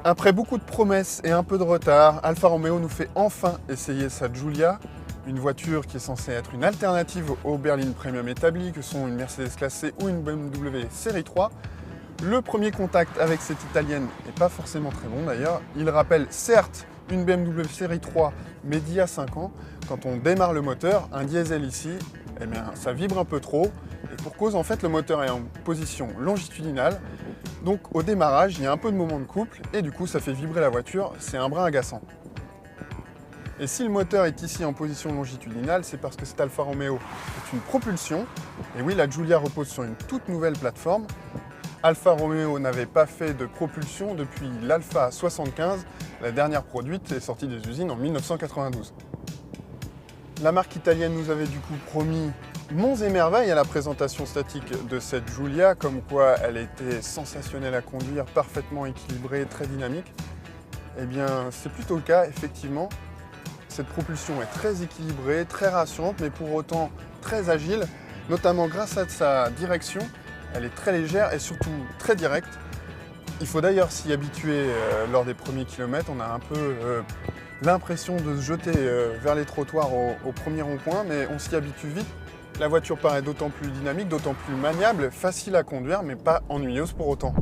Après beaucoup de promesses et un peu de retard, Alfa Romeo nous fait enfin essayer sa Giulia, une voiture qui est censée être une alternative aux berlines premium établies que sont une Mercedes classe C ou une BMW série 3. Le premier contact avec cette italienne n'est pas forcément très bon d'ailleurs. Il rappelle certes une BMW série 3 mais d'il y a 5 ans. Quand on démarre le moteur, un diesel ici, eh bien, ça vibre un peu trop. Et pour cause, en fait, le moteur est en position longitudinale. Donc au démarrage, il y a un peu de moment de couple et du coup ça fait vibrer la voiture, c'est un brin agaçant. Et si le moteur est ici en position longitudinale, c'est parce que cette Alfa Romeo est une propulsion. Et oui, la Giulia repose sur une toute nouvelle plateforme. Alfa Romeo n'avait pas fait de propulsion depuis l'Alfa 75, la dernière produite est sortie des usines en 1992. La marque italienne nous avait du coup promis monts et merveilles à la présentation statique de cette Giulia, comme quoi elle était sensationnelle à conduire, parfaitement équilibrée, très dynamique. Eh bien, c'est plutôt le cas, effectivement. Cette propulsion est très équilibrée, très rassurante, mais pour autant très agile, notamment grâce à sa direction. Elle est très légère et surtout très directe. Il faut d'ailleurs s'y habituer lors des premiers kilomètres. On a un peu l'impression de se jeter vers les trottoirs au premier rond-point, mais on s'y habitue vite. La voiture paraît d'autant plus dynamique, d'autant plus maniable, facile à conduire, mais pas ennuyeuse pour autant.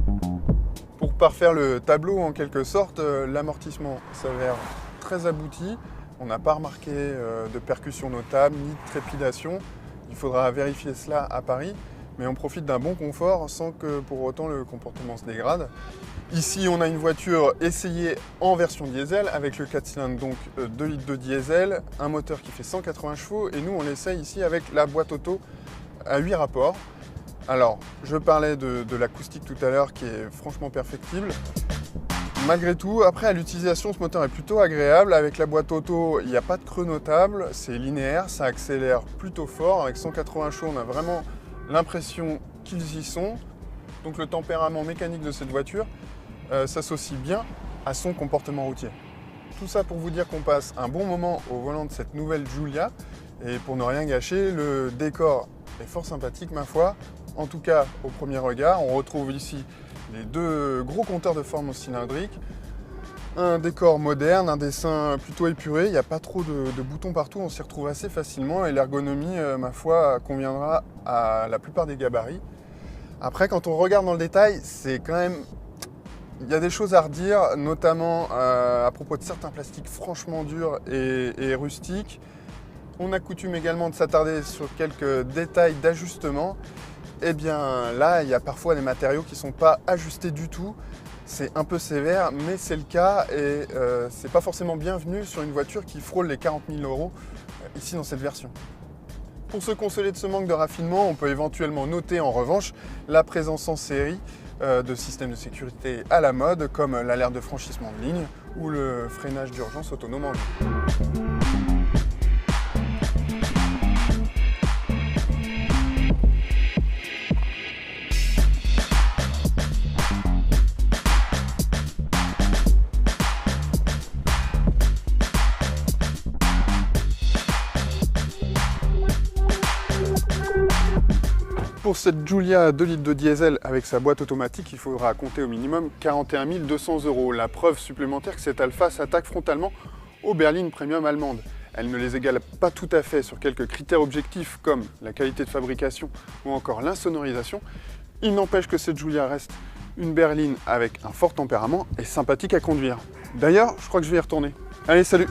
Pour parfaire le tableau en quelque sorte, l'amortissement s'avère très abouti. On n'a pas remarqué de percussions notables, ni de trépidation. Il faudra vérifier cela à Paris, mais on profite d'un bon confort sans que pour autant le comportement se dégrade. Ici, on a une voiture essayée en version diesel avec le 4 cylindres, donc 2 litres de diesel, un moteur qui fait 180 chevaux et nous on l'essaye ici avec la boîte auto à 8 rapports. Alors, je parlais de l'acoustique tout à l'heure qui est franchement perfectible. Malgré tout, après à l'utilisation, ce moteur est plutôt agréable. Avec la boîte auto, il n'y a pas de creux notable, c'est linéaire, ça accélère plutôt fort. Avec 180 chevaux, on a vraiment l'impression qu'ils y sont. Donc le tempérament mécanique de cette voiture s'associe bien à son comportement routier. Tout ça pour vous dire qu'on passe un bon moment au volant de cette nouvelle Giulia. Et pour ne rien gâcher, le décor est fort sympathique ma foi. En tout cas, au premier regard, on retrouve ici les deux gros compteurs de forme cylindrique. Un décor moderne, un dessin plutôt épuré, il n'y a pas trop de boutons partout, on s'y retrouve assez facilement et l'ergonomie, ma foi, conviendra à la plupart des gabarits. Après, quand on regarde dans le détail, c'est quand même... Il y a des choses à redire, notamment à propos de certains plastiques franchement durs et rustiques. On a coutume également de s'attarder sur quelques détails d'ajustement. Eh bien là, il y a parfois des matériaux qui ne sont pas ajustés du tout. C'est un peu sévère, mais c'est le cas et c'est pas forcément bienvenu sur une voiture qui frôle les 40 000 € ici dans cette version. Pour se consoler de ce manque de raffinement, on peut éventuellement noter en revanche la présence en série de systèmes de sécurité à la mode, comme l'alerte de franchissement de ligne ou le freinage d'urgence autonome en ligne. Pour cette Giulia 2 litres de diesel avec sa boîte automatique, il faudra compter au minimum 41 200 €. La preuve supplémentaire que cette Alfa s'attaque frontalement aux berlines premium allemandes. Elle ne les égale pas tout à fait sur quelques critères objectifs comme la qualité de fabrication ou encore l'insonorisation. Il n'empêche que cette Giulia reste une berline avec un fort tempérament et sympathique à conduire. D'ailleurs, je crois que je vais y retourner. Allez, salut!